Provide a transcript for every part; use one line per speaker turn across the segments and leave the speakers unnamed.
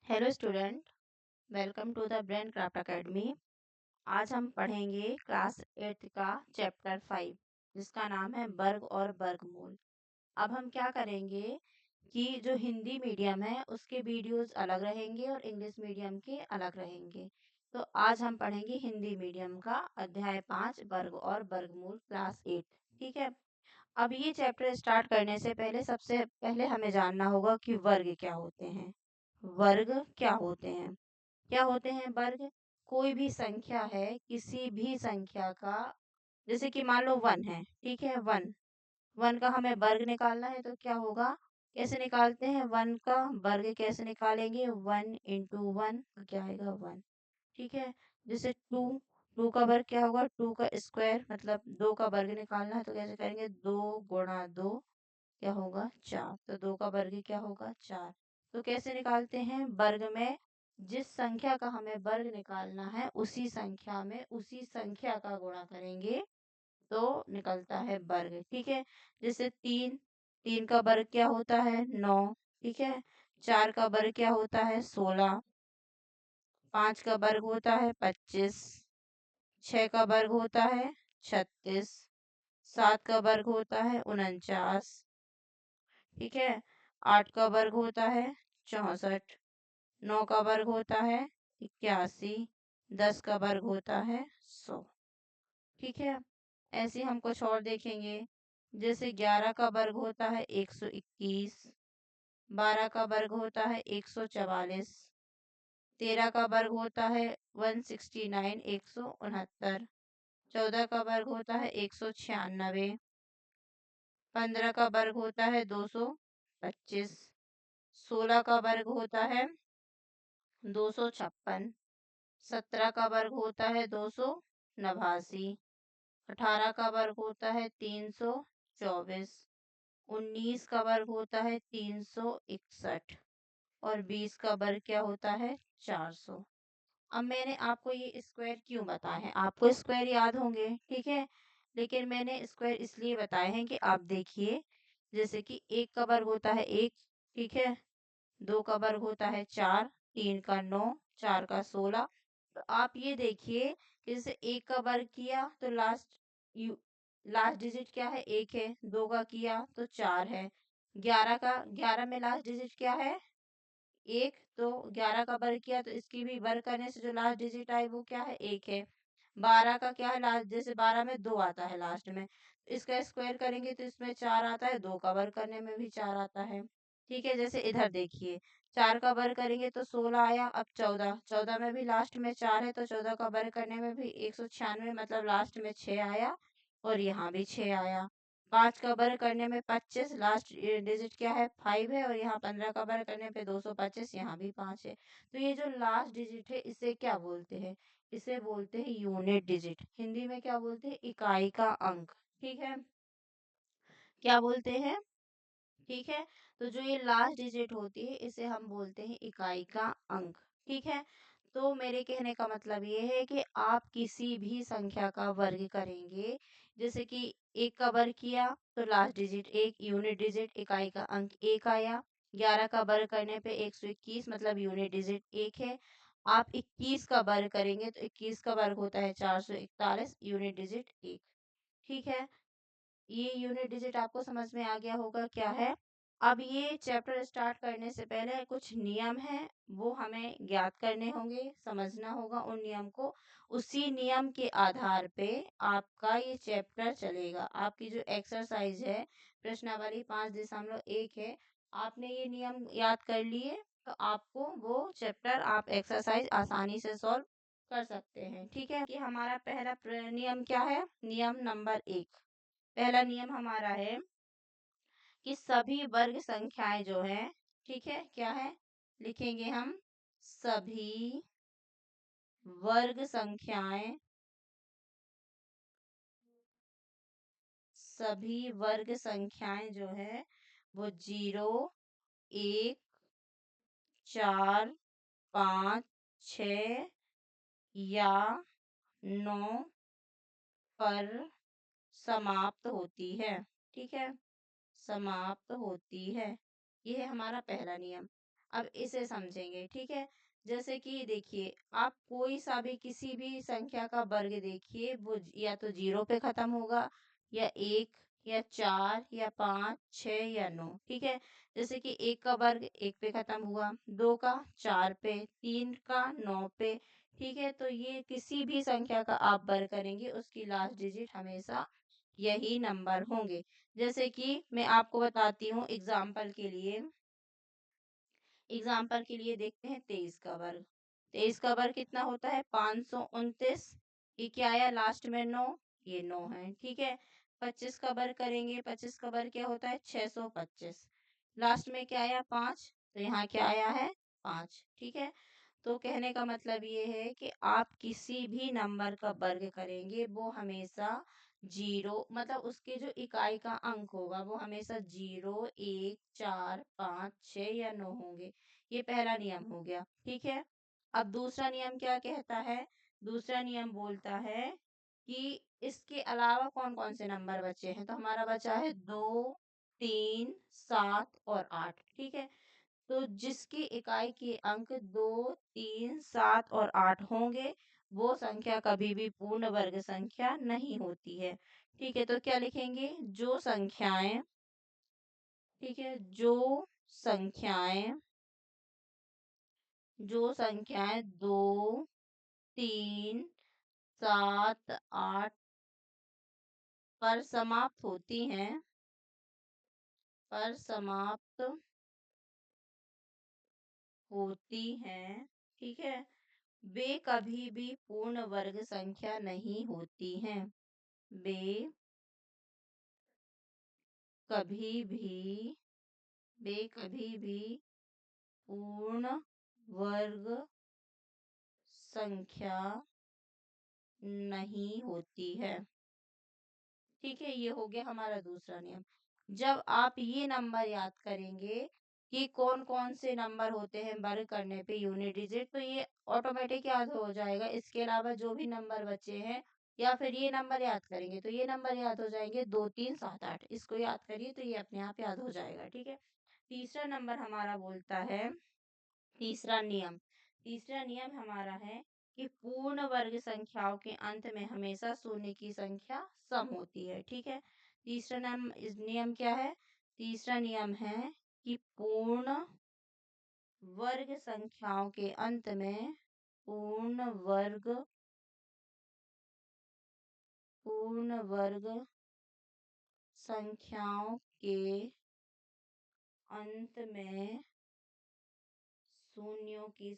Hello student, welcome to the Brain Craft Academy. आज हम पढ़ेंगे क्लास 8 का चैप्टर 5 जिसका नाम है वर्ग और वर्गमूल। अब हम क्या करेंगे कि जो हिंदी मीडियम है उसके वीडियोस अलग रहेंगे और इंग्लिश मीडियम के अलग रहेंगे। तो आज हम पढ़ेंगे हिंदी मीडियम का अध्याय 5 वर्ग और वर्गमूल क्लास 8। ठीक है। अब ये चैप्टर स्टार्ट करने से पहले सबसे पहले हमें जानना होगा कि वर्ग क्या होते हैं। वर्ग क्या होते हैं? क्या होते हैं वर्ग? कोई भी संख्या है, किसी भी संख्या का, जैसे कि मान लो 1 है, ठीक है, 1 1 का हमें वर्ग निकालना है तो क्या होगा? कैसे निकालते हैं 1 का वर्ग? कैसे निकालेंगे? 1 इंटू 1 तो क्या आएगा? 1। ठीक है। जैसे 2 2 का वर्ग क्या होगा? 2 का स्क्वायर मतलब 2 का वर्ग निकालना है तो कैसे करेंगे? 2 गुणा 2 क्या होगा? 4। तो 2 का वर्ग क्या होगा? 4। तो कैसे निकालते हैं? वर्ग में जिस संख्या का हमें वर्ग निकालना है उसी संख्या में उसी संख्या का गुणा करेंगे तो निकलता है वर्ग। ठीक है। जैसे 3 3 का वर्ग क्या होता है? 9। ठीक है। 4 का वर्ग क्या होता है? 16। 5 का वर्ग होता है 25। 6 का वर्ग होता है 36। 7 का वर्ग होता है 49। ठीक है। 8 का वर्ग होता है 64। 9 का वर्ग होता है 81। 10 का वर्ग होता है 100। ठीक है। ऐसे हम कुछ और देखेंगे। जैसे 11 का वर्ग होता है 121। 12 का वर्ग होता है 144। 13 का वर्ग होता है 169 169। 14 का वर्ग होता है 196। 15 का वर्ग होता है 225। 16 का वर्ग होता है 256। 17 का वर्ग होता है 289। 18 का वर्ग होता है 324। 19 का वर्ग होता है 361 और 20 का वर्ग क्या होता है? 400। अब मैंने आपको ये स्क्वायर क्यों बताए हैं? आपको स्क्वायर याद होंगे, ठीक है, लेकिन मैंने स्क्वायर इसलिए बताए हैं कि आप देखिए, जैसे कि 1 का वर्ग होता है 1, ठीक है, 2 का वर्ग होता है 4, 3 का 9, 4 का 16। तो आप ये देखिए कि जैसे 1 का वर्ग किया तो लास्ट डिजिट क्या है? 1 है। 2 का किया तो 4 है। 11 में लास्ट डिजिट क्या है? 1। तो 11 का वर्ग किया तो इसकी भी वर्ग करने से जो लास्ट डिजिट आई वो क्या है? 1 है। 12 का क्या है लास्ट? जैसे 12 में 2 आता है लास्ट में, तो इसका स्क्वायर करेंगे तो इसमें 4 आता है। 2 का वर्ग करने में भी 4 आता है। ठीक है। जैसे इधर देखिए, 4 का वर्ग करेंगे तो 16 आया। अब 14, 14 में भी लास्ट में 4 है तो 14 का वर्ग करने में भी 196 मतलब लास्ट में 6 आया और यहाँ भी 6 आया। 5 का वर्ग करने में 25 लास्ट डिजिट क्या है? 5 है और यहाँ 15 का वर्ग करने पे 225 यहाँ भी 5 है। तो ये जो लास्ट डिजिट है इसे क्या बोलते हैं? इसे बोलते हैं यूनिट डिजिट। हिंदी में क्या बोलते हैं? इकाई का अंक। ठीक है। क्या बोलते हैं? ठीक है। तो जो ये लास्ट डिजिट होती है इसे हम बोलते हैं इकाई का अंक। ठीक है। तो मेरे कहने का मतलब ये है कि आप किसी भी संख्या का वर्ग करेंगे, जैसे कि 1 का वर्ग किया तो लास्ट डिजिट 1, यूनिट डिजिट इकाई का अंक 1 आया। 11 का वर्ग करने पे 121 मतलब यूनिट डिजिट 1 है। आप 21 का वर्ग करेंगे तो 21 का वर्ग होता है 441 यूनिट डिजिट 1। ठीक है। ये यूनिट डिजिट आपको समझ में आ गया होगा क्या है। अब ये चैप्टर स्टार्ट करने से पहले कुछ नियम हैं वो हमें ज्ञात करने होंगे, समझना होगा उन नियम को। उसी नियम के आधार पे आपका ये चैप्टर चलेगा। आपकी जो एक्सरसाइज है प्रश्नावली 5.1 है, आपने ये नियम याद कर लिए तो आपको वो चैप्टर आप एक्सरसाइज आसानी से सॉल्व कर सकते हैं। ठीक है। कि हमारा पहला नियम क्या है? नियम नंबर 1। पहला नियम हमारा है कि सभी वर्ग संख्याएं जो हैं, ठीक है, क्या है? लिखेंगे हम सभी वर्ग संख्याएं, सभी वर्ग संख्याएं जो है वो 0, 1, 4, 5, 6 या 9 पर समाप्त होती है। ठीक है। समाप्त होती है। ये है हमारा पहला नियम। अब इसे समझेंगे, ठीक है। जैसे कि देखिए, आप कोई सा भी किसी भी संख्या का वर्ग देखिए, वो या तो 0 पे खत्म होगा, या 1, या 4, या 5, 6 या 9, ठीक है। जैसे कि 1 का वर्ग 1 पे खत्म हुआ, 2 का 4 पे, 3 का 9 पे, ठीक है। तो ये किसी भी संख्या का आप वर्ग करेंगे, उसकी लास्ट डिजिट हमेशा यही नंबर होंगे। जैसे कि मैं आपको बताती हूँ एग्जाम्पल के लिए देखते हैं 23 का वर्ग। 23 का वर्ग कितना होता है? 529। ये क्या आया लास्ट में? 9। ये 9 है, ठीक है। 25 का वर्ग करेंगे, 25 का वर्ग क्या होता है? 625। लास्ट में क्या आया? 5। तो यहाँ क्या आया है? 5, ठीक है। तो कहने का मतलब ये है कि आप किसी भी नंबर का वर्ग करेंगे, वो हमेशा 0, मतलब उसके जो इकाई का अंक होगा वो हमेशा 0, 1, 4, 5, 6 या 9 होंगे। ये पहला नियम हो गया, ठीक है। अब दूसरा नियम क्या कहता है? दूसरा नियम बोलता है कि इसके अलावा कौन कौन से नंबर बचे हैं। तो हमारा बचा है 2, 3, 7 और 8, ठीक है। तो जिसकी इकाई के अंक 2, 3, 7 और 8 होंगे, वो संख्या कभी भी पूर्ण वर्ग संख्या नहीं होती है, ठीक है। तो क्या लिखेंगे? जो संख्याएं, ठीक है, संख्याएं जो संख्याएं 2, 3, 7, 8 पर समाप्त होती हैं, पर समाप्त होती हैं, ठीक है, वे कभी भी पूर्ण वर्ग संख्या नहीं होती हैं। वे कभी भी वे कभी भी पूर्ण वर्ग संख्या नहीं होती है, ठीक है। ये हो गया हमारा दूसरा नियम। जब आप ये नंबर याद करेंगे कि कौन कौन से नंबर होते हैं वर्ग करने पे यूनिट डिजिट, तो ये ऑटोमेटिक याद हो जाएगा। इसके अलावा जो भी नंबर बचे हैं, या फिर ये नंबर याद करेंगे तो ये नंबर याद हो जाएंगे, 2, 3, 7, 8। इसको याद करिए तो ये अपने आप याद हो जाएगा, ठीक है। तीसरा नंबर हमारा बोलता है, तीसरा नियम तीसरा नियम हमारा है कि पूर्ण वर्ग संख्याओं के अंत में हमेशा शून्य की संख्या सम होती है, ठीक है। नियम क्या है? तीसरा नियम है कि वर्ग संख्याओं के अंत में पूर्ण वर्ग संख्याओं के अंत में शून्यों की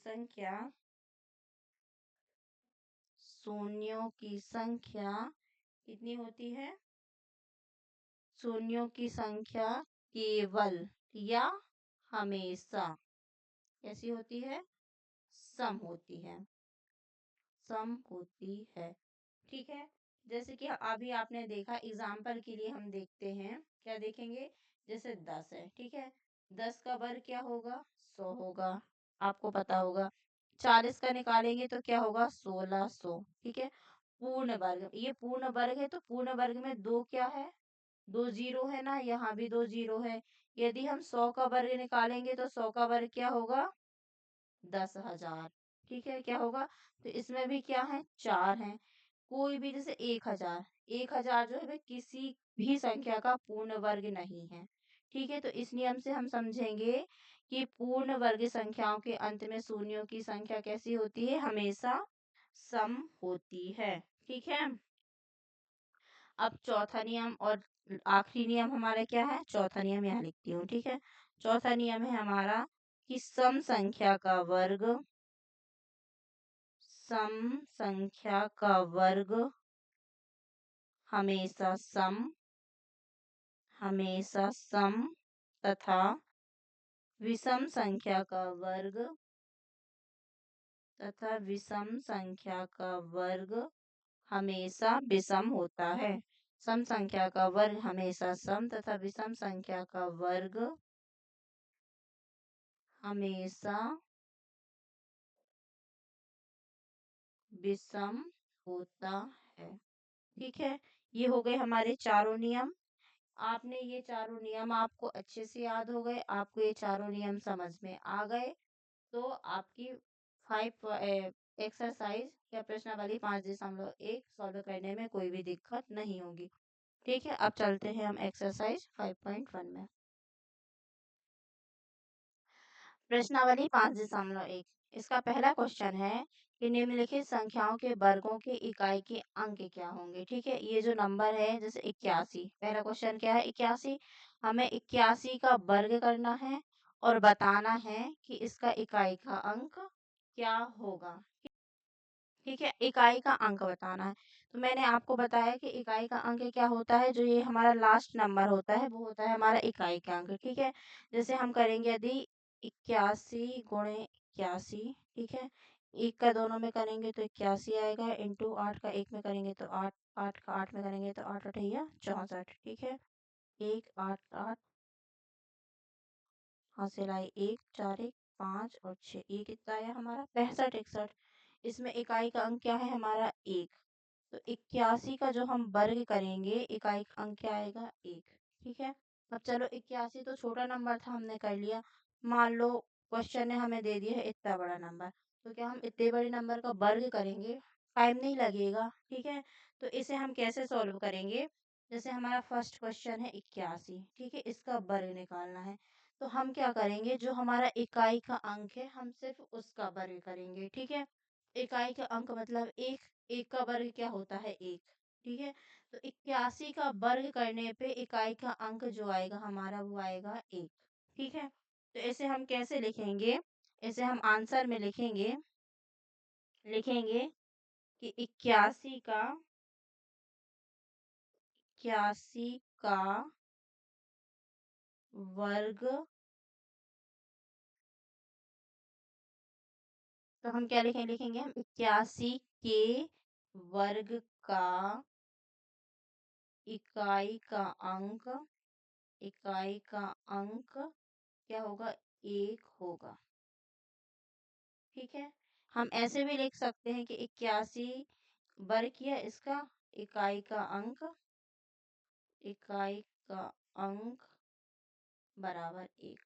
संख्या कितनी होती है? शून्यों की संख्या केवल या हमेशा कैसी होती है? सम होती है, ठीक है। जैसे कि अभी आपने देखा, एग्जाम्पल के लिए हम देखते हैं, क्या देखेंगे? जैसे 10 है, ठीक है। 10 का वर्ग क्या होगा? 100 होगा, आपको पता होगा। 40 का निकालेंगे तो क्या होगा? 1600, ठीक है। पूर्ण वर्ग, ये पूर्ण वर्ग है, तो पूर्ण वर्ग में दो क्या है? 2 जीरो है ना, यहाँ भी 2 जीरो है। यदि हम 100 का वर्ग निकालेंगे तो 100 का वर्ग क्या होगा? 10,000, ठीक है। क्या होगा? तो इसमें भी क्या है? 4 है। कोई भी, जैसे 1000, 1000 जो है वह किसी भी संख्या का पूर्ण वर्ग नहीं है, ठीक है। तो इस नियम से हम समझेंगे कि पूर्ण वर्ग संख्याओं के अंत में शून्यों की संख्या कैसी होती है? हमेशा सम होती है, ठीक है। अब चौथा नियम और आखिरी नियम हमारा क्या है? चौथा नियम यहाँ लिखती हूँ, ठीक है। चौथा नियम है हमारा कि सम संख्या का वर्ग हमेशा सम तथा विषम संख्या का वर्ग हमेशा विषम होता है। सम संख्या का वर्ग हमेशा सम तथा विषम संख्या का वर्ग हमेशा विषम होता है, ठीक है। ये हो गए हमारे चारों नियम। आपने ये चारों नियम आपको अच्छे से याद हो गए, आपको ये चारों नियम समझ में आ गए, तो आपकी 5 एक्सरसाइज या प्रश्नावली 5.1 सॉल्व करने में कोई भी दिक्कत नहीं होगी। ठीक है, अब चलते हैं हम एक्सरसाइज 5.1 में। प्रश्नावली 5.1 इसका पहला क्वेश्चन है कि निम्नलिखित संख्याओं के वर्गों के इकाई के अंक क्या होंगे। ठीक है, ये जो नंबर है जैसे 81, पहला क्वेश्चन क्या है 81, हमें 81 का वर्ग करना है और बताना है कि इसका इकाई का अंक क्या होगा। ठीक है, इकाई का अंक बताना है। तो मैंने आपको बताया कि इकाई का अंक क्या होता है, जो ये हमारा लास्ट नंबर होता है वो होता है हमारा इकाई का अंक। ठीक है, जैसे हम करेंगे यदि 81 गुणे 81, ठीक है, एक का दोनों में करेंगे तो 81 आएगा, इंटू 8 का एक में करेंगे तो 8, 8 का 8 में करेंगे तो 8 अठैया 64। ठीक है, 1 8 8 हासिल आई 1 4 1 5 और 6, ये कितना आया हमारा 65 61। इसमें इकाई का अंक क्या है हमारा 1। तो 81 का जो हम वर्ग करेंगे इकाई का अंक क्या आएगा 1। ठीक है, अब चलो 81 तो छोटा नंबर था हमने कर लिया, मान लो क्वेश्चन ने हमें दे दिया है इतना बड़ा नंबर, तो क्या हम इतने बड़े नंबर का वर्ग करेंगे, टाइम नहीं लगेगा। ठीक है, तो इसे हम कैसे सॉल्व करेंगे, जैसे हमारा फर्स्ट क्वेश्चन है 81, ठीक है, इसका वर्ग निकालना है, तो हम क्या करेंगे जो हमारा इकाई का अंक है हम सिर्फ उसका वर्ग करेंगे। ठीक है, इकाई का अंक मतलब एक, एक का वर्ग क्या होता है एक। ठीक है, तो 81 का वर्ग करने पे इकाई का अंक जो आएगा हमारा वो आएगा एक। ठीक है, तो इसे हम कैसे लिखेंगे, इसे हम आंसर में लिखेंगे, लिखेंगे कि 81 का वर्ग, तो हम क्या लिखेंगे, लिखेंगे हम 81 के वर्ग का इकाई का अंक, इकाई का अंक क्या होगा एक होगा। ठीक है, हम ऐसे भी लिख सकते हैं कि 81 वर्ग किया इसका इकाई का अंक, इकाई का अंक बराबर एक,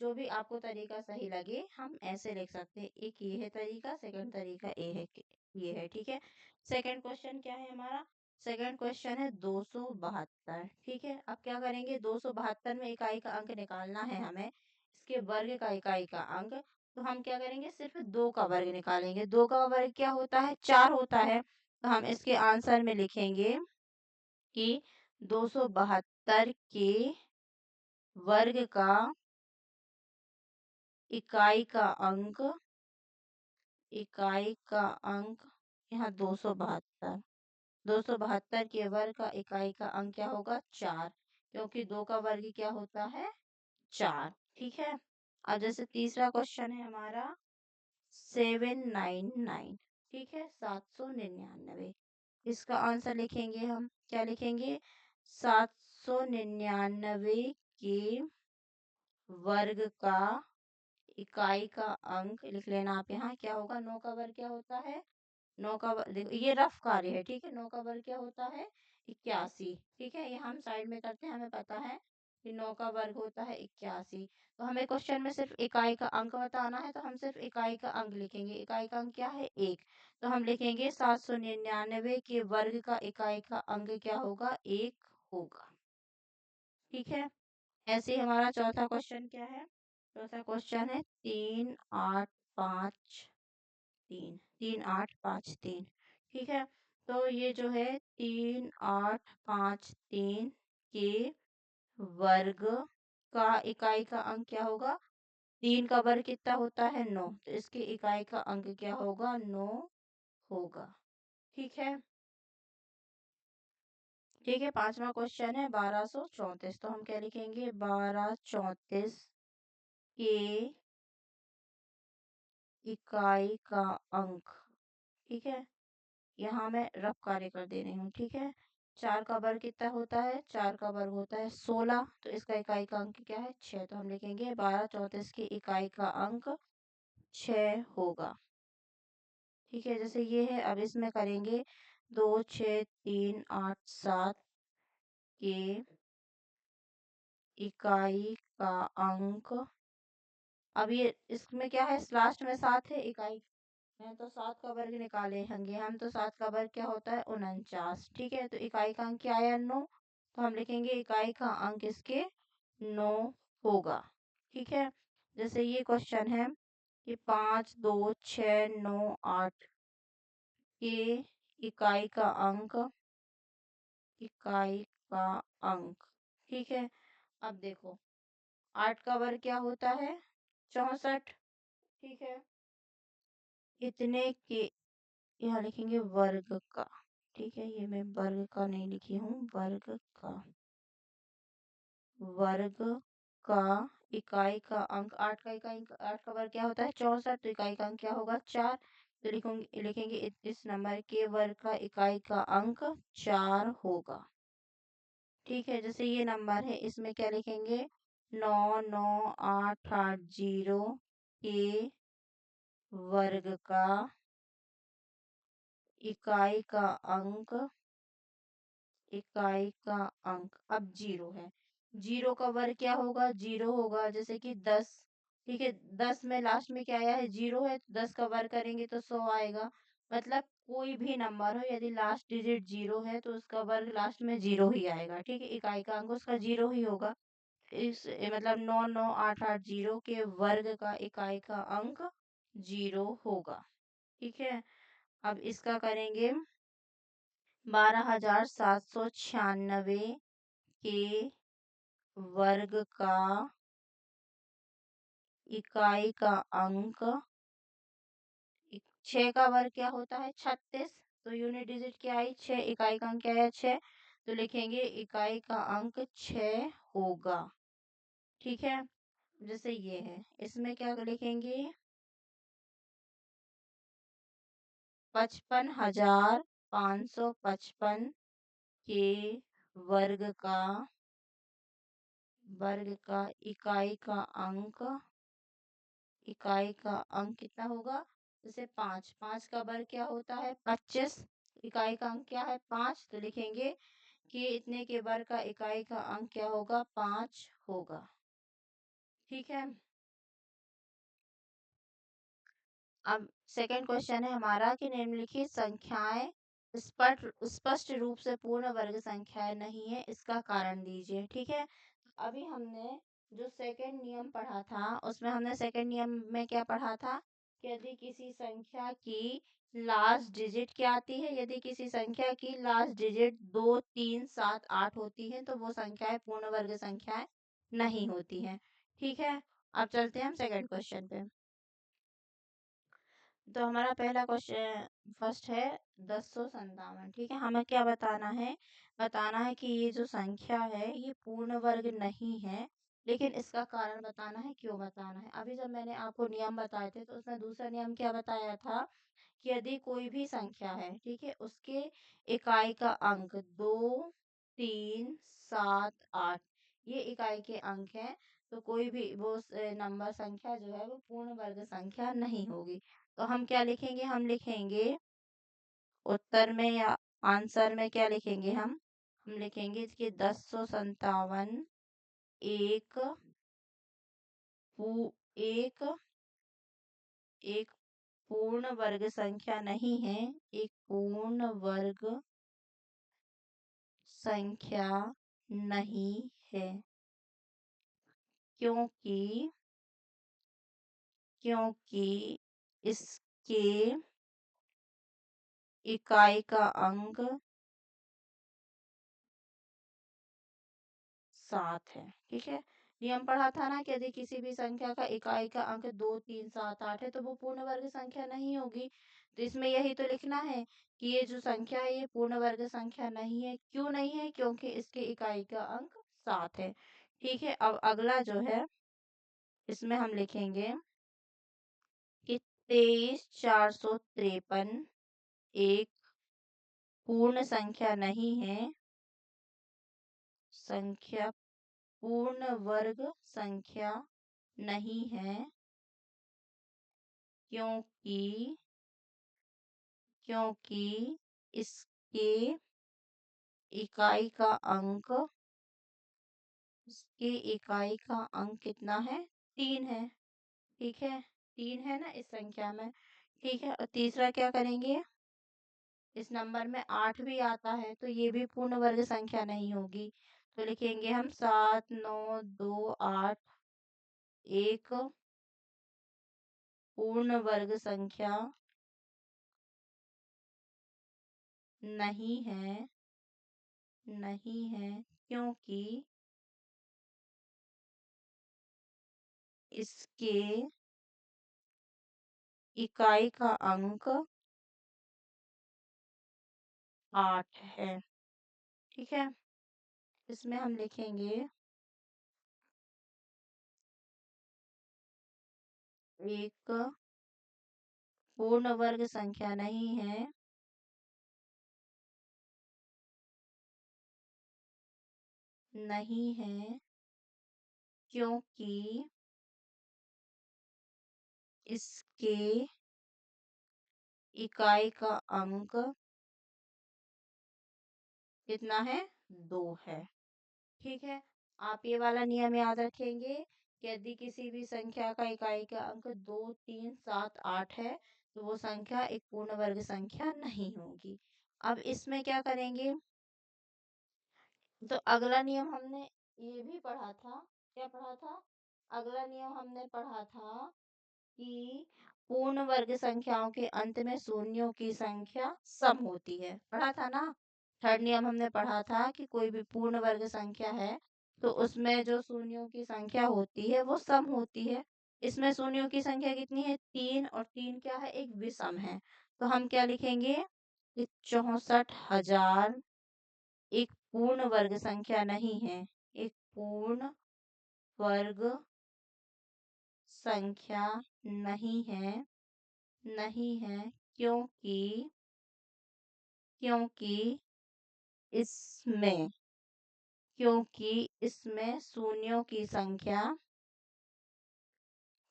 जो भी आपको तरीका सही लगे हम ऐसे लिख सकते हैं। एक ये है तरीका, सेकंड तरीका ये है। ठीक है, सेकंड क्वेश्चन क्या है हमारा, सेकंड क्वेश्चन है 272। ठीक है, अब क्या करेंगे 272 में इकाई का अंक निकालना है हमें, इसके वर्ग का इकाई का अंक, तो हम क्या करेंगे सिर्फ 2 का वर्ग निकालेंगे। 2 का वर्ग क्या होता है 4 होता है, तो हम इसके आंसर में लिखेंगे कि 272 के वर्ग का इकाई का अंक, इकाई का अंक यहाँ 272, 272 के वर्ग का इकाई का अंक क्या होगा 4, क्योंकि 2 का वर्ग क्या होता है 4। ठीक है, अब जैसे तीसरा क्वेश्चन है हमारा 799। ठीक है, 799, इसका आंसर लिखेंगे हम, क्या लिखेंगे 799 के वर्ग का इकाई का अंक लिख लेना आप यहाँ, क्या होगा 9 का वर्ग क्या होता है, 9 का वर्ग देखो ये रफ कार्य है। ठीक है, 9 का वर्ग क्या होता है 81। ठीक है, ये हम साइड में करते हैं, हमें पता है कि 9 का वर्ग होता है 81। तो हमें क्वेश्चन में सिर्फ इकाई का अंक बताना है, तो हम सिर्फ इकाई का अंक लिखेंगे, इकाई का अंक क्या है एक, तो हम लिखेंगे 799 के वर्ग का इकाई का अंक क्या होगा एक होगा। ठीक है, ऐसे ही हमारा चौथा क्वेश्चन क्या है, चौथा क्वेश्चन है 3853, 3853। ठीक है, तो ये जो है 3853 के वर्ग का इकाई का अंक क्या होगा, 3 का वर्ग कितना होता है 9, तो इसके इकाई का अंक क्या होगा 9 होगा। ठीक है, ठीक है, पांचवा क्वेश्चन है 1234, तो हम क्या लिखेंगे 1234 के इकाई का अंक। ठीक है, यहाँ मैं रफ कार्य कर दे रही हूँ। ठीक है, 4 का वर्ग कितना होता है 4 का वर्ग होता है 16, तो इसका इकाई का अंक क्या है 6, तो हम लिखेंगे 1234 की इकाई का अंक 6 होगा। ठीक है, जैसे ये है, अब इसमें करेंगे 2 6 3 8 7 के इकाई का अंक। अब ये इसमें क्या है, लास्ट में 7 है, इकाई है तो 7 का वर्ग निकाले होंगे हम, तो 7 का वर्ग क्या होता है, 49। ठीक है, तो इकाई का अंक क्या आया, 9। तो हम लिखेंगे इकाई का अंक इसके 9 होगा। ठीक है, जैसे ये क्वेश्चन है कि 5, 2, 6, 9, 8 के इकाई का अंक, इकाई का अंक। ठीक है, अब देखो 8 का वर्ग क्या होता है, 64। ठीक है, इतने के यहाँ लिखेंगे वर्ग का। ठीक है, ये मैं वर्ग का नहीं लिखी हूँ, वर्ग का, वर्ग का इकाई का अंक। 8 का इकाई, 8 का वर्ग क्या होता है, 64। तो इकाई का अंक क्या होगा, 4। तो लिखेंगे इस नंबर के वर्ग का इकाई का अंक 4 होगा। ठीक है, जैसे ये नंबर है, इसमें क्या लिखेंगे, 9, 9, 8, 8, 0 के वर्ग का इकाई का अंक, इकाई का अंक। अब 0 है, 0 का वर्ग क्या होगा, 0 होगा, जैसे कि 10। ठीक है, 10 में लास्ट में क्या आया है, 0 है, तो 10 का वर्ग करेंगे तो 100 आएगा। मतलब कोई भी नंबर हो, यदि लास्ट डिजिट 0 है तो उसका वर्ग लास्ट में 0 ही आएगा। ठीक है, इकाई का अंक उसका 0 ही होगा। मतलब 9, 9, 8, 8, 0 के वर्ग का इकाई का अंक 0 होगा। ठीक है, अब इसका करेंगे 12,796 के वर्ग का इकाई का अंक। 6 का वर्ग क्या होता है, 36। तो यूनिट डिजिट क्या आई, 6। इकाई का अंक क्या है, 6। तो लिखेंगे इकाई का अंक 6 होगा। ठीक है, जैसे ये है, इसमें क्या लिखेंगे, 55,555 के वर्ग का, वर्ग का इकाई का अंक, इकाई का अंक कितना होगा, जैसे 5। 5 का वर्ग क्या होता है, 25। इकाई का अंक क्या है, 5। तो लिखेंगे कि इतने के वर्ग का इकाई का अंक क्या होगा, 5 होगा। ठीक है, अब सेकंड क्वेश्चन है हमारा कि निम्नलिखित संख्याएं स्पष्ट स्पष्ट रूप से पूर्ण वर्ग संख्याएं नहीं है, इसका कारण दीजिए। ठीक है, अभी हमने जो सेकंड नियम पढ़ा था, उसमें हमने सेकंड नियम में क्या पढ़ा था कि यदि किसी संख्या की लास्ट डिजिट क्या आती है, यदि किसी संख्या की लास्ट डिजिट 2, 3, 7, 8 होती है तो वो संख्याएं पूर्ण वर्ग संख्याएं नहीं होती हैं। ठीक है, अब चलते हैं हम सेकंड क्वेश्चन पे। तो हमारा पहला क्वेश्चन फर्स्ट है 1057। ठीक है, हमें क्या बताना है, बताना है कि ये जो संख्या है ये पूर्ण वर्ग नहीं है, लेकिन इसका कारण बताना है, क्यों बताना है। अभी जब मैंने आपको नियम बताए थे तो उसमें दूसरा नियम क्या बताया था कि यदि कोई भी संख्या है, ठीक है, उसके इकाई का अंक 2, 3, 7, 8 ये इकाई के अंक हैं, तो कोई भी वो नंबर संख्या जो है वो पूर्ण वर्ग संख्या नहीं होगी। तो हम क्या लिखेंगे, हम लिखेंगे उत्तर में या आंसर में क्या लिखेंगे, हम लिखेंगे कि 1057 एक एक एक पूर्ण वर्ग संख्या नहीं है, एक पूर्ण वर्ग संख्या नहीं है, क्योंकि क्योंकि इसके इकाई का अंक 7 है। ठीक है, नियम पढ़ा था ना कि यदि किसी भी संख्या का इकाई का अंक 2, 3, 7, 8 है तो वो पूर्ण वर्ग संख्या नहीं होगी। तो इसमें यही तो लिखना है कि ये जो संख्या है ये पूर्ण वर्ग संख्या नहीं है। क्यों नहीं है, क्योंकि इसके इकाई का अंक 7 है। ठीक है, अब अगला जो है इसमें हम लिखेंगे कि 23,453 एक पूर्ण संख्या नहीं है, संख्या पूर्ण वर्ग संख्या नहीं है, क्योंकि क्योंकि इसके इकाई का अंक इसके इकाई का अंक कितना है? 3 है। ठीक है, 3 है ना इस संख्या में। ठीक है, और तीसरा क्या करेंगे? इस नंबर में 8 भी आता है तो ये भी पूर्ण वर्ग संख्या नहीं होगी, तो लिखेंगे हम 7 9 2 8 एक पूर्ण वर्ग संख्या नहीं है, नहीं है, क्योंकि इसके इकाई का अंक 8 है। ठीक है, इसमें हम लिखेंगे एक पूर्ण वर्ग संख्या नहीं है, नहीं है, क्योंकि इसके इकाई का अंक कितना है? 2 है। ठीक है, आप ये वाला नियम याद रखेंगे कि यदि किसी भी संख्या का इकाई का अंक 2 3 7 8 है तो वो संख्या एक पूर्ण वर्ग संख्या नहीं होगी। अब इसमें क्या करेंगे? तो अगला नियम हमने ये भी पढ़ा था। क्या पढ़ा था? अगला नियम हमने पढ़ा था कि पूर्ण वर्ग संख्याओं के अंत में शून्यों की संख्या सम होती है। पढ़ा था ना? थर्ड नियम हमने पढ़ा था कि कोई भी पूर्ण वर्ग संख्या है तो उसमें जो शून्यों की संख्या होती है वो सम होती है। इसमें शून्यों की संख्या कितनी है? 3, और 3 क्या है? एक विषम है। तो हम क्या लिखेंगे कि 64,000 एक पूर्ण वर्ग संख्या नहीं है, एक पूर्ण वर्ग संख्या नहीं है, नहीं है, क्योंकि क्योंकि इसमें क्योंकि इसमें शून्यों की संख्या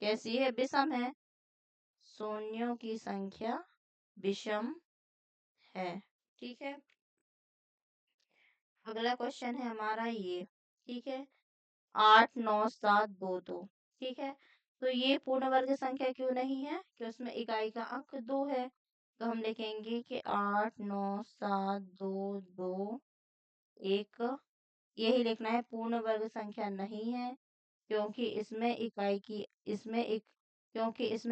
कैसी है? विषम है। शून्यों की संख्या विषम है। ठीक है, अगला क्वेश्चन है हमारा ये। ठीक है, 8 9 7 2 2। ठीक है, तो ये पूर्ण वर्ग संख्या क्यों नहीं है? कि उसमें इकाई का अंक 2 है। तो हम लिखेंगे कि 8 9 7 2 2 एक, यही लिखना है, पूर्ण वर्ग संख्या नहीं है क्योंकि इसमें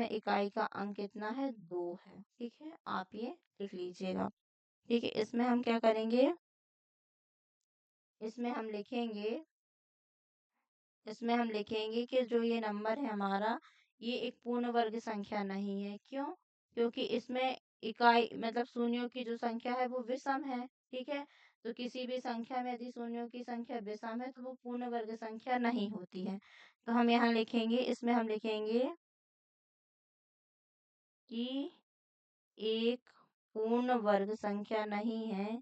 इकाई का अंक कितना है? 2 है। ठीक है, आप ये लिख लीजिएगा। ठीक है, इसमें हम क्या करेंगे? इसमें हम लिखेंगे इसमें हम लिखेंगे कि जो ये नंबर है हमारा, ये एक पूर्ण वर्ग संख्या नहीं है। क्यों? क्योंकि इसमें इकाई मतलब शून्यों की जो संख्या है वो विषम है। ठीक है, तो किसी भी संख्या में यदि शून्यों की संख्या विषम है तो वो पूर्ण वर्ग संख्या नहीं होती है। तो हम यहाँ लिखेंगे, इसमें हम लिखेंगे कि एक पूर्ण वर्ग संख्या नहीं है,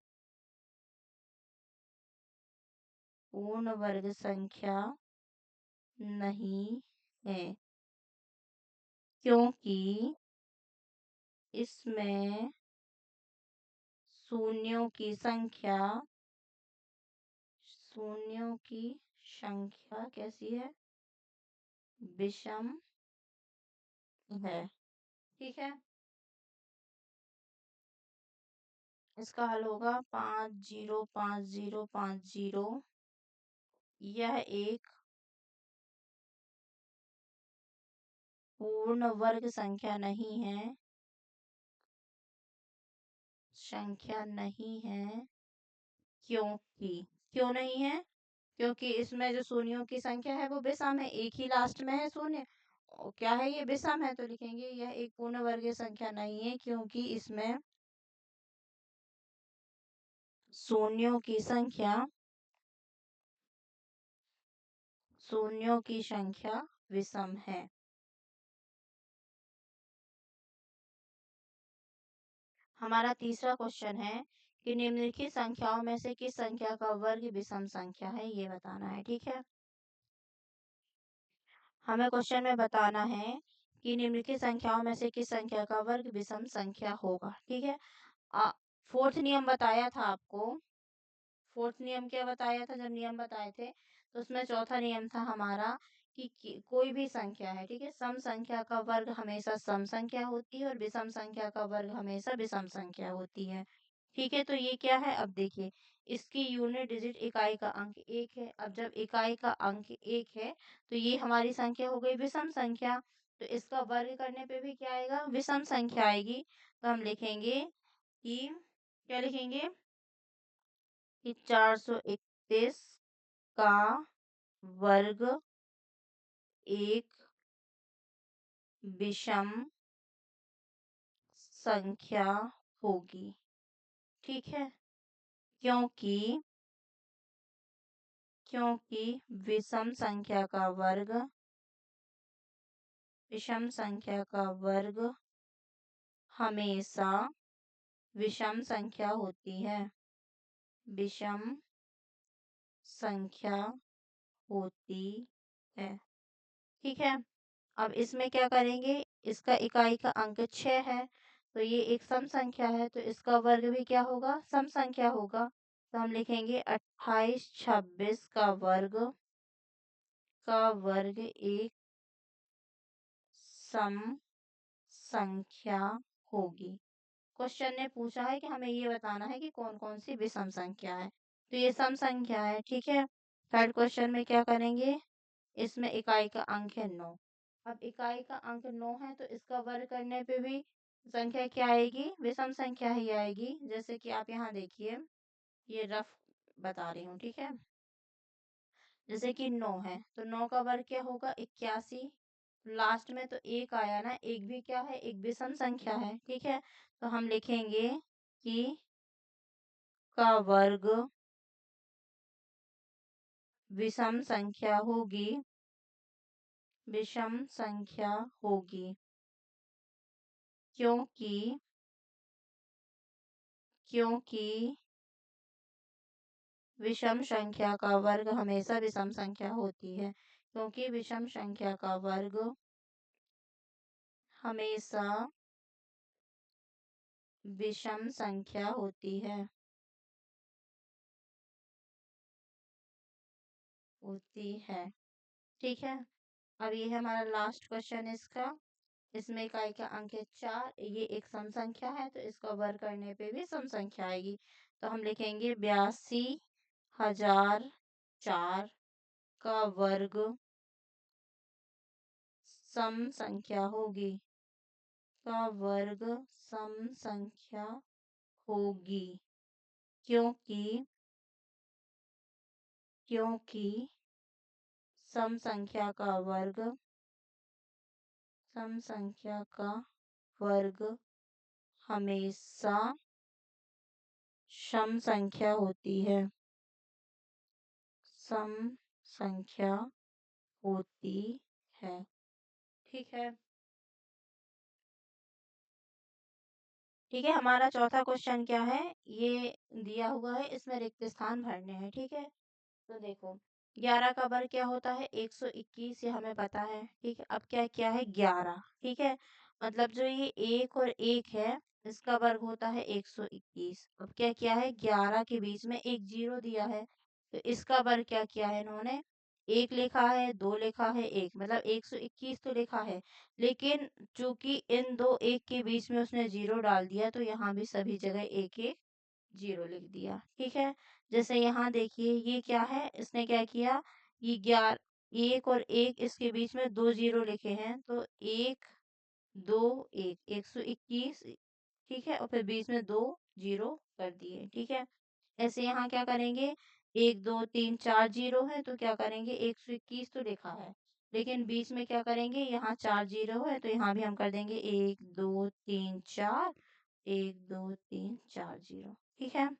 पूर्ण वर्ग संख्या नहीं है, क्योंकि इसमें शून्यों की संख्या शून्यों की संख्या कैसी है? विषम है। ठीक है, इसका हल होगा 5 0 5 0 5 0। यह एक पूर्ण वर्ग संख्या नहीं है, संख्या नहीं है, क्योंकि क्यों नहीं है? क्योंकि इसमें जो शून्यों की संख्या है वो विषम है, एक ही लास्ट में है शून्य। और क्या है? ये विषम है, तो लिखेंगे यह एक पूर्ण वर्गीय संख्या नहीं है क्योंकि इसमें शून्यों की संख्या विषम है। हमारा तीसरा क्वेश्चन है कि निम्नलिखित संख्याओं में से किस संख्या का वर्ग विषम संख्या है, ये बताना है। ठीक है, हमें क्वेश्चन में बताना है कि निम्नलिखित संख्याओं में से किस संख्या का वर्ग विषम संख्या होगा। ठीक है, फोर्थ नियम बताया था आपको। फोर्थ नियम क्या बताया था जब नियम बताए थे? तो उसमें चौथा नियम था हमारा कि कोई भी संख्या है, ठीक है, सम संख्या का वर्ग हमेशा सम संख्या होती है और विषम संख्या का वर्ग हमेशा विषम संख्या होती है। ठीक है, तो ये क्या है, अब देखिए इसकी यूनिट डिजिट इकाई का अंक 1 है। अब जब इकाई का अंक 1 है तो ये हमारी संख्या हो गई विषम संख्या, तो इसका वर्ग करने पे भी क्या आएगा, विषम संख्या आएगी। तो हम लिखेंगे कि क्या लिखेंगे कि 431 का वर्ग एक विषम संख्या होगी। ठीक है, क्योंकि क्योंकि विषम संख्या का वर्ग हमेशा विषम संख्या होती है, विषम संख्या होती है। ठीक है, अब इसमें क्या करेंगे, इसका इकाई का अंक 6 है, तो ये एक सम संख्या है, तो इसका वर्ग भी क्या होगा, सम संख्या होगा। तो हम लिखेंगे 28 26 का वर्ग एक सम संख्या होगी। क्वेश्चन ने पूछा है कि हमें ये बताना है कि कौन कौन सी विषम संख्या है, तो ये सम संख्या है। ठीक है, थर्ड क्वेश्चन में क्या करेंगे, इसमें इकाई का अंक है 9। अब इकाई का अंक 9 है तो इसका वर्ग करने पे भी संख्या क्या आएगी, विषम संख्या ही आएगी। जैसे कि आप यहाँ देखिए, ये रफ बता रही हूँ, ठीक है, जैसे कि 9 है तो 9 का वर्ग क्या होगा, 81। लास्ट में तो एक आया ना, एक भी क्या है, एक विषम संख्या है। ठीक है, तो हम लिखेंगे कि का वर्ग विषम संख्या होगी, विषम संख्या होगी, क्योंकि क्योंकि विषम संख्या का वर्ग हमेशा विषम संख्या होती है, क्योंकि विषम संख्या का वर्ग हमेशा विषम संख्या होती है, होती है। ठीक है, अब ये है हमारा लास्ट क्वेश्चन इसका। इसमें इकाई का अंक है 4, ये एक सम संख्या है तो इसका वर्ग करने पे भी सम संख्या आएगी। तो हम लिखेंगे 82,004 का वर्ग सम संख्या होगी, का वर्ग सम संख्या होगी, क्योंकि क्योंकि सम संख्या का वर्ग सम संख्या का वर्ग हमेशा सम संख्या होती है, सम संख्या होती है। ठीक है, ठीक है, हमारा चौथा क्वेश्चन क्या है, ये दिया हुआ है, इसमें रिक्त स्थान भरने हैं। ठीक है, तो देखो 11 का वर्ग क्या होता है, 121, ये हमें पता है। ठीक है, अब क्या क्या है, 11। ठीक है, मतलब जो ये एक और एक है इसका वर्ग होता है 121। अब क्या क्या है, 11 के बीच में एक जीरो दिया है, तो इसका वर्ग क्या किया है इन्होंने, एक लिखा है, दो लिखा है, एक, मतलब 121 तो लिखा है, लेकिन चूंकि इन दो एक के बीच में उसने जीरो डाल दिया तो यहाँ भी सभी जगह एक एक जीरो लिख दिया। ठीक है, जैसे यहाँ देखिए ये क्या है, इसने क्या किया, ये 11, एक और एक, इसके बीच में दो जीरो लिखे हैं, तो एक दो एक, 121। ठीक है, और फिर बीच में दो जीरो कर दिए। ठीक है, ऐसे यहाँ क्या करेंगे, एक दो तीन चार जीरो है तो क्या करेंगे, 121 तो लिखा है, लेकिन बीच में क्या करेंगे, यहाँ चार जीरो है तो यहाँ भी हम कर देंगे एक दो तीन चार, एक दो तीन चार जीरो। ठीक है,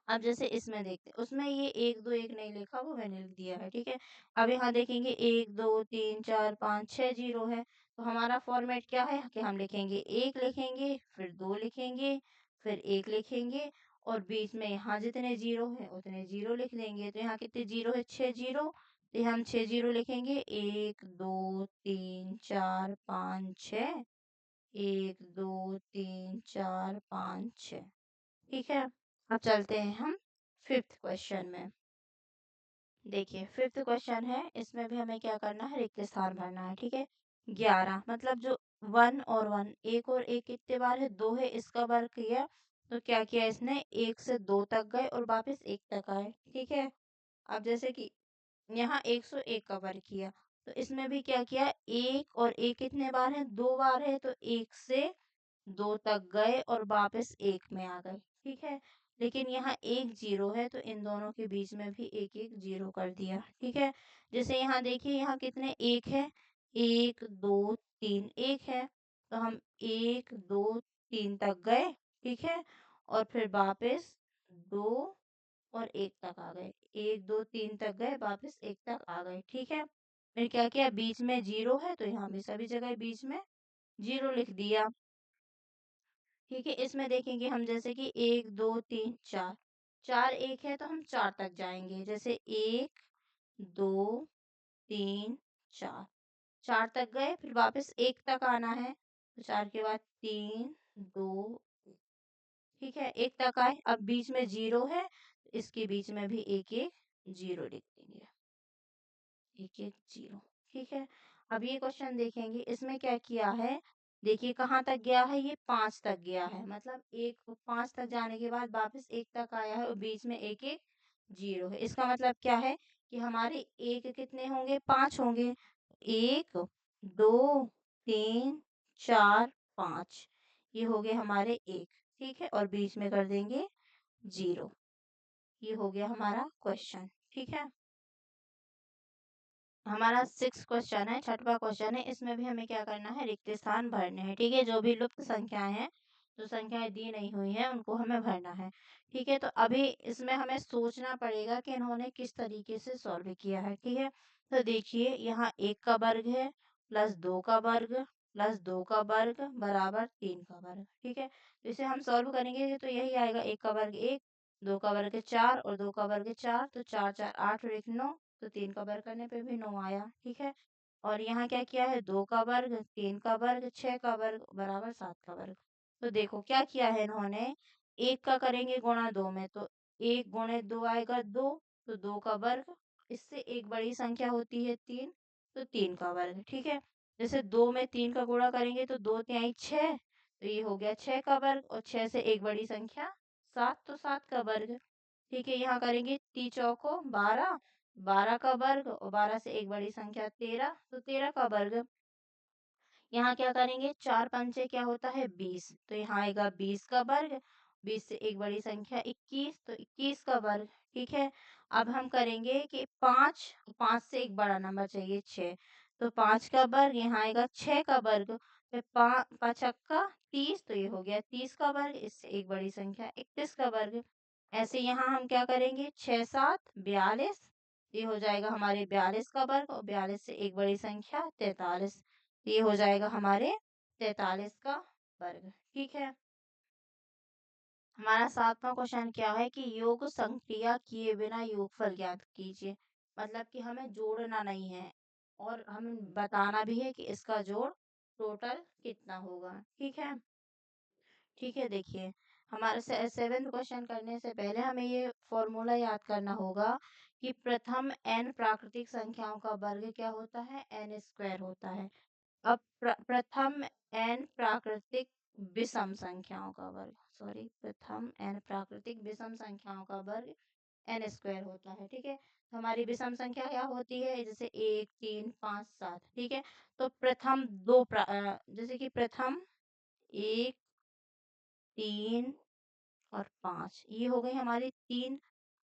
अब जैसे इसमें देखते हैं, उसमें ये एक दो एक नहीं लिखा, वो मैंने लिख दिया है। ठीक है, अब यहाँ देखेंगे एक दो तीन चार पाँच छह जीरो है, तो हमारा फॉर्मेट क्या है कि हम लिखेंगे, एक लिखेंगे, फिर दो लिखेंगे, फिर एक लिखेंगे, और बीच में यहाँ जितने जीरो है उतने जीरो लिख देंगे। तो यहाँ कितने जीरो है, छह जीरो, तो यहाँ हम छह जीरो लिखेंगे, एक दो तीन चार पाँच छः, एक दो तीन चार पाँच छः। ठीक है, अब चलते हैं हम फिफ्थ क्वेश्चन में। देखिए 5th क्वेश्चन है, इसमें भी हमें क्या करना है, रिक्त स्थान भरना है। ठीक है, 11 मतलब जो 1 और 1, एक और एक कितने बार है, 2 है, इसका वर्ग किया तो क्या किया इसने, 1 से 2 तक गए और वापस 1 तक आए। ठीक है, अब जैसे कि यहाँ 101 का वर्ग किया तो इसमें भी क्या किया, 1 और 1 कितने बार है, 2 बार है, तो 1 से 2 तक गए और वापस 1 में आ गए। ठीक है, लेकिन यहाँ एक 0 है तो इन दोनों के बीच में भी एक एक 0 कर दिया। ठीक है, जैसे यहाँ देखिए यहाँ कितने एक है, 1 2 3 1 है, तो हम 1 2 3 तक गए। ठीक है, और फिर वापस 2 और 1 तक आ गए, 1 2 3 तक गए, वापस 1 तक आ गए। ठीक है, फिर क्या किया, बीच में 0 है तो यहाँ भी सभी जगह बीच में 0 लिख दिया। ठीक है, इसमें देखेंगे हम जैसे कि 1 2 3 4, 4 1 है तो हम 4 तक जाएंगे, जैसे 1 2 3 4, 4 तक गए, फिर वापस 1 तक आना है, तो 4 के बाद 3 2 ठीक है, 1 तक आए, अब बीच में 0 है तो इसके बीच में भी एक एक 0 लिख देंगे, एक एक 0। ठीक है, अब ये क्वेश्चन देखेंगे, इसमें क्या किया है, देखिए कहाँ तक गया है, ये 5 तक गया है, मतलब एक 5 तक जाने के बाद वापस 1 तक आया है और बीच में एक एक 0 है। इसका मतलब क्या है कि हमारे एक कितने होंगे, 5 होंगे, 1 2 3 4 5, ये हो गए हमारे एक। ठीक है, और बीच में कर देंगे 0, ये हो गया हमारा क्वेश्चन। ठीक है, हमारा 6 क्वेश्चन है, छठवां क्वेश्चन है, इसमें भी हमें क्या करना है, रिक्त स्थान भरने हैं। ठीक है, जो भी लुप्त संख्याएं हैं, जो संख्याएं दी नहीं हुई हैं, उनको हमें भरना है। ठीक है, तो अभी इसमें हमें सोचना पड़ेगा कि इन्होंने किस तरीके से सॉल्व किया है। ठीक है, तो देखिए यहाँ 1 का वर्ग है प्लस 2 का वर्ग प्लस 2 का वर्ग बराबर 3 का वर्ग। ठीक है, तो इसे हम सॉल्व करेंगे तो यही आएगा, 1 का वर्ग 1, 2 का वर्ग 4 और 2 का वर्ग 4, तो 4 4 8 और 1 9, तो 3 का वर्ग करने पे भी 9 आया। ठीक है, और यहाँ क्या किया है, 2 का वर्ग 3 का वर्ग 6 का वर्ग बराबर 7 का वर्ग। तो देखो क्या किया है इन्होंने, 1 का करेंगे गुणा 2 में, तो 1 गुणे 2 आएगा 2, तो 2 का वर्ग, इससे एक बड़ी संख्या होती है 3, तो 3 का वर्ग। ठीक है, जैसे 2 में 3 का गुणा करेंगे तो 2 तिहाई 6, तो ये हो गया 6 का वर्ग, और 6 से एक बड़ी संख्या 7, तो 7 का वर्ग। ठीक है, यहाँ करेंगे 3 चौको 12, 12 का वर्ग, और 12 से एक बड़ी संख्या 13, तो 13 का वर्ग। यहाँ क्या करेंगे, 4 पंचे क्या होता है 20, तो यहाँ आएगा 20 का वर्ग, 20 से एक बड़ी संख्या 21, तो 21 का वर्ग। ठीक है, अब हम करेंगे कि 5, 5 से एक बड़ा नंबर चाहिए 6, तो 5 का वर्ग, यहाँ आएगा 6 का वर्ग, फिर 5 का 30, तो ये हो गया 30 का वर्ग, इससे एक बड़ी संख्या 31 का वर्ग। ऐसे यहाँ हम क्या करेंगे, 6 7 42, ये हो जाएगा हमारे 42 का वर्ग, और 42 से एक बड़ी संख्या 43, ये हो जाएगा हमारे 43 का वर्ग। ठीक है, हमारा 7वां क्वेश्चन क्या है कि योग संक्रिया किए बिना योगफल ज्ञात कीजिए। मतलब कि हमें जोड़ना नहीं है और हमें बताना भी है कि इसका जोड़ टोटल कितना होगा। ठीक है, ठीक है, देखिए हमारे 7th क्वेश्चन करने से पहले हमें ये फॉर्मूला याद करना होगा कि प्रथम n प्राकृतिक संख्याओं का वर्ग क्या होता है, n स्क्वायर होता है। अब प्रथम n प्राकृतिक विषम संख्याओं का वर्ग, सॉरी, प्रथम n प्राकृतिक विषम संख्याओं का वर्ग n स्क्वायर होता है। ठीक है, तो हमारी विषम संख्या क्या होती है, जैसे 1 3 5 7। ठीक है, तो प्रथम जैसे कि प्रथम 1 3 और 5, ये हो गई हमारी 3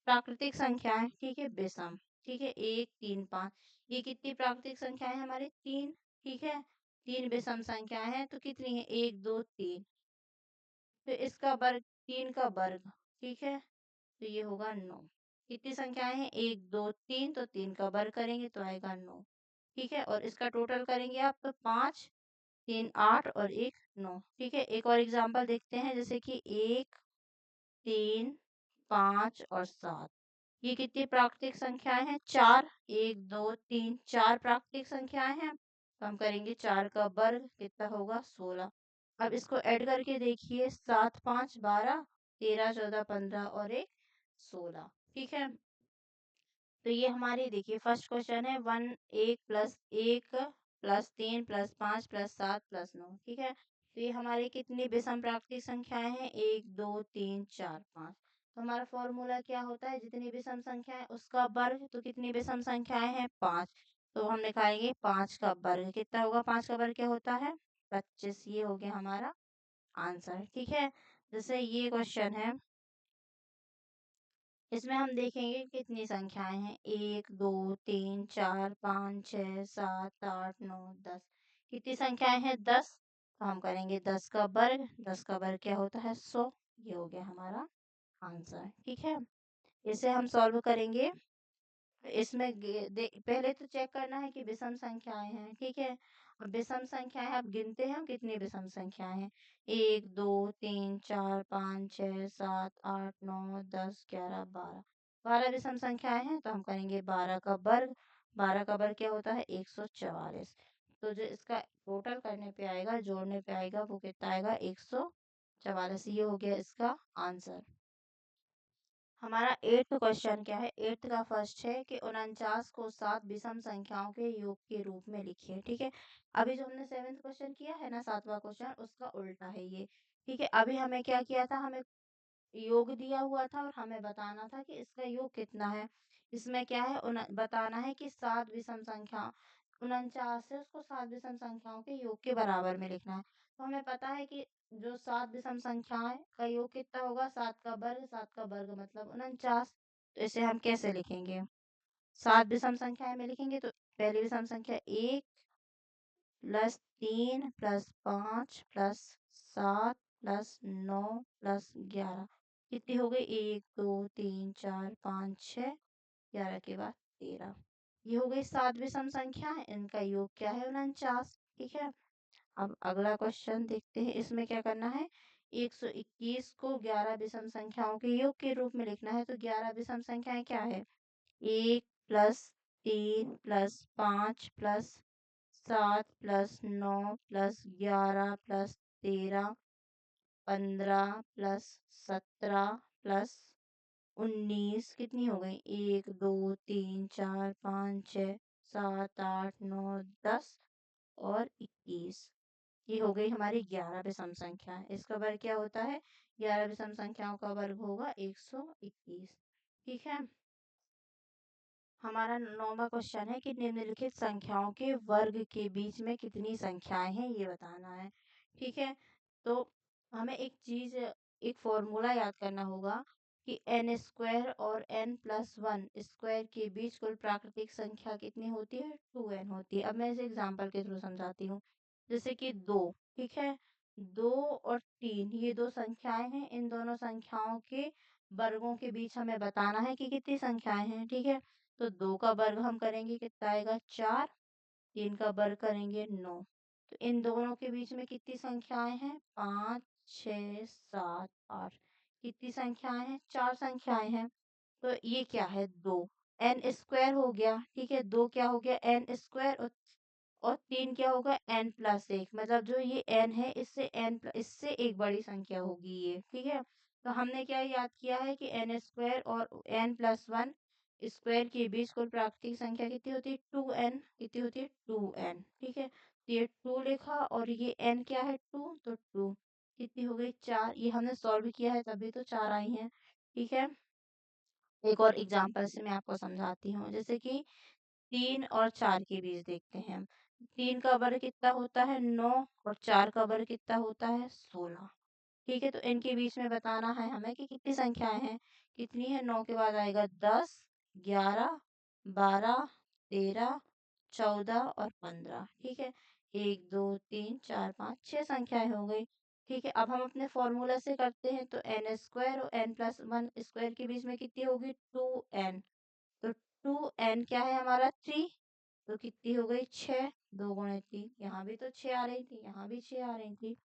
प्राकृतिक संख्याएं। ठीक है, विषम। ठीक है, 1 3 5, ये कितनी प्राकृतिक संख्याएं हमारे 3। ठीक है, 3 विषम संख्याएं हैं तो कितनी है, 1 2 3, तो इसका वर्ग 3 का वर्ग। ठीक है, तो ये होगा 9। कितनी संख्याएं हैं, 1 2 3, तो 3 का वर्ग करेंगे तो आएगा 9। ठीक है, और इसका टोटल करेंगे आप तो 5 3 8 और 1 9। ठीक है, एक और एग्जांपल देखते हैं, जैसे कि 1 3 5 और 7, ये कितनी प्राकृतिक संख्याएं हैं, 4, 1 2 3 4 प्राकृतिक संख्याएं हैं, तो हम करेंगे 4 का वर्ग, कितना होगा 16। अब इसको ऐड करके देखिए, 7 5 12, 13 14 15 और 1 16। ठीक है, तो ये हमारी देखिए फर्स्ट क्वेश्चन है 1 1 plus 1 plus 3 plus 5 plus 7 plus 9। ठीक है, तो ये हमारी कितनी विषम प्राकृतिक संख्याएं हैं 1 2 3 4 5। तो हमारा फॉर्मूला क्या होता है, जितनी विषम संख्या है उसका वर्ग। तो कितनी विषम संख्याएं हैं 5, तो हम निकालेंगे 5 का वर्ग। कितना होगा 5 का वर्ग क्या होता है 25। ये हो गया हमारा आंसर। ठीक है, जैसे ये क्वेश्चन है, इसमें हम देखेंगे कितनी संख्याएं हैं 1 2 3 4 5 6 7 8 9 10। कितनी संख्याएं हैं 10, तो हम करेंगे 10 का वर्ग। 10 का वर्ग क्या होता है 100। ये हो गया हमारा आंसर। ठीक है, इसे हम सॉल्व करेंगे। इसमें पहले तो चेक करना है कि विषम संख्याएं हैं। ठीक है, और विषम संख्याएं आप गिनते हैं हम कितनी विषम संख्याएं हैं 1 2 3 4 5 6 7 8 9 10 11 12। 12 विषम संख्याएं हैं, तो हम करेंगे 12 का वर्ग। 12 का वर्ग क्या होता है 144। तो जो इसका टोटल करने पे आएगा, जोड़ने पे आएगा, वो कितना आएगा 144। ये हो गया इसका आंसर। हमारा 8th क्वेश्चन क्या है, 8th का फर्स्ट है कि 49 को 7 विषम संख्याओं के योग के रूप में लिखिए। ठीक है, अभी जो हमने 7th क्वेश्चन किया है ना, 7वां क्वेश्चन, उसका उल्टा है ये। ठीक है, अभी हमें क्या किया था, हमें योग दिया हुआ था और हमें बताना था कि इसका योग कितना है। इसमें क्या है बताना है कि 7 विषम संख्या 49 है, उसको 7 विषम संख्याओं के योग के बराबर में लिखना है। तो हमें पता है कि जो 7 विषम संख्याएं का योग कितना होगा 7 का वर्ग। 7 का वर्ग मतलब 49। तो इसे हम कैसे लिखेंगे, 7 विषम संख्याएं में लिखेंगे। तो पहली विषम संख्या 1 plus 3 plus 5 plus 7 plus 9 plus 11। कितनी हो गई 1 2 3 4 5 6, 11 के बाद 13। ये हो गई 7 विषम संख्या, इनका योग क्या है 49। ठीक है, अब अगला क्वेश्चन देखते हैं। इसमें क्या करना है, 121 को 11 विषम संख्याओं के योग के रूप में लिखना है। तो 11 विषम संख्याएं क्या है 1 plus 3 plus 5 plus 7 plus 9 plus 11 plus 13 15 plus 17 plus 19। कितनी हो गई 1 2 3 4 5 6 7 8 9 10 और 21। ये हो गई हमारी 11 विषम संख्या। इसका वर्ग क्या होता है, 11 विषम संख्याओं का वर्ग होगा 121। ठीक है, हमारा 9वां क्वेश्चन है कि निम्नलिखित संख्याओं के वर्ग के बीच में कितनी संख्याएं हैं, ये बताना है। ठीक है, तो हमें एक चीज, एक फॉर्मूला याद करना होगा कि n स्क्वायर और n प्लस 1 स्क्वायर के बीच कुल प्राकृतिक संख्या कितनी होती है 2n होती है। अब मैं इसे एग्जांपल के थ्रू समझाती हूँ। जैसे कि 2, ठीक है, 2 और 3 ये दो संख्याएं हैं। इन दोनों संख्याओं के वर्गों के बीच हमें बताना है कि कितनी संख्याएं हैं। ठीक है, तो 2 का वर्ग हम करेंगे कितना आएगा 4, 3 का वर्ग करेंगे 9। तो इन दोनों के बीच में कितनी संख्याएं हैं 5 6 7 8। कितनी संख्याएं हैं 4 संख्याएं हैं। तो ये क्या है 2 एन स्क्वायर हो गया। ठीक है, 2 क्या हो गया एन स्क्वायर, और 3 क्या होगा n प्लस 1। मतलब जो ये n है इससे एक बड़ी संख्या होगी ये। ठीक है, तो हमने क्या याद किया है कि n स्क्वायर और n प्लस 1 स्क्वायर के बीच कुल प्राकृतिक संख्या कितनी होती है 2n। कितनी होती है 2n। ठीक है, तो ये 2 लिखा और ये n क्या है 2, तो 2 कितनी हो गई 4। ये हमने सॉल्व किया है तभी तो 4 आई हैं। ठीक है, एक और एग्जांपल से मैं आपको समझाती हूँ। जैसे कि 3 और 4 के बीच देखते हैं हम। 3 का वर्ग कितना होता है 9 और 4 का वर्ग कितना होता है 16। ठीक है, तो इनके बीच में बताना है हमें कि कितनी संख्याएं हैं। कितनी है 9 के बाद आएगा 10 11 12 13 14 और 15। ठीक है, 1 2 3 4 5 6 संख्याएं हो गई। ठीक है, अब हम अपने फॉर्मूला से करते हैं। तो n स्क्वायर और n प्लस 1 स्क्वायर के बीच में कितनी होगी 2n। तो 2n क्या है हमारा 3। तो कितनी हो गई 6, 2 गुणे 3। यहाँ भी तो 6 आ रही थी, यहाँ भी 6 आ रही थी।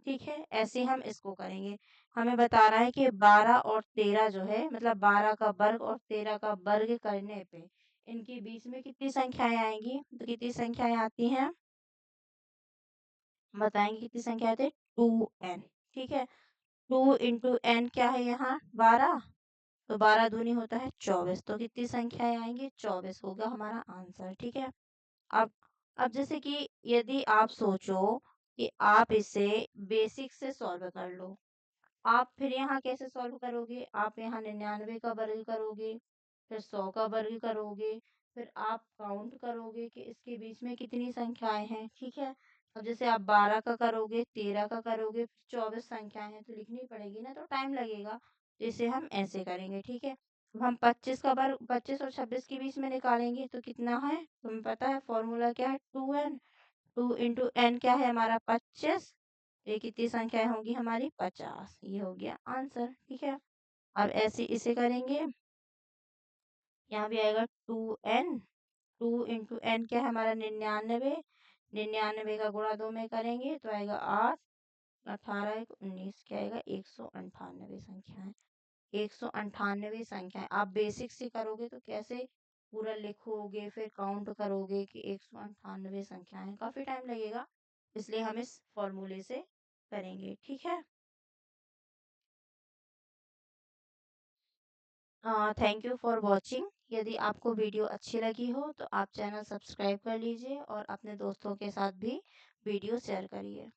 ठीक है, ऐसे हम इसको करेंगे। हमें बता रहा है कि 12 और 13 जो है, मतलब 12 का वर्ग और 13 का वर्ग करने पे इनके बीच में कितनी संख्याएं आएंगी। तो कितनी संख्याएं आती हैं बताएंगे कितनी संख्या आती है 2n। ठीक है, 2 इंटू n क्या है यहाँ 12 तो 12 दूनी होता है 24, तो कितनी संख्याएं आएंगी? 24 होगा हमारा आंसर। ठीक है। अब अब जैसे कि यदि आप सोचो कि आप इसे बेसिक से सॉल्व कर लो, आप फिर यहाँ कैसे सॉल्व करोगे? आप यहाँ 99 का वर्ग करोगे, फिर 100 का वर्ग करोगे, फिर आप काउंट करोगे कि इसके बीच में कितनी संख्याएं हैं। ठीक है। अब जैसे आप 12 का करोगे, 13 का करोगे, फिर 24 संख्याएं हैं तो लिखनी पड़ेगी ना, तो टाइम लगेगा। तो इसे हम ऐसे करेंगे। ठीक है। अब हम 25 का वर्ग 25 और 26 के बीच में निकालेंगे तो कितना है? तुम्हें पता है फॉर्मूला क्या है? 2n। 2 × n क्या है हमारा? 25। ये कितनी संख्याएं होंगी हमारी? 50। ये हो गया आंसर। ठीक है। अब ऐसे इसे करेंगे, यहाँ भी आएगा 2n। 2 × n क्या है हमारा? 99। 99 का गुणा 2 में करेंगे तो आएगा 8। 18 1 19 क्या आएगा? 198 संख्याएं। 198 संख्याएं। आप बेसिक से करोगे तो कैसे पूरा लिखोगे, फिर काउंट करोगे कि 198 संख्याएं, काफी टाइम लगेगा। इसलिए हम इस फॉर्मूले से करेंगे। ठीक है। Thank you for watching. यदि आपको वीडियो अच्छी लगी हो तो आप चैनल सब्सक्राइब कर लीजिए और अपने दोस्तों के साथ भी वीडियो शेयर करिए।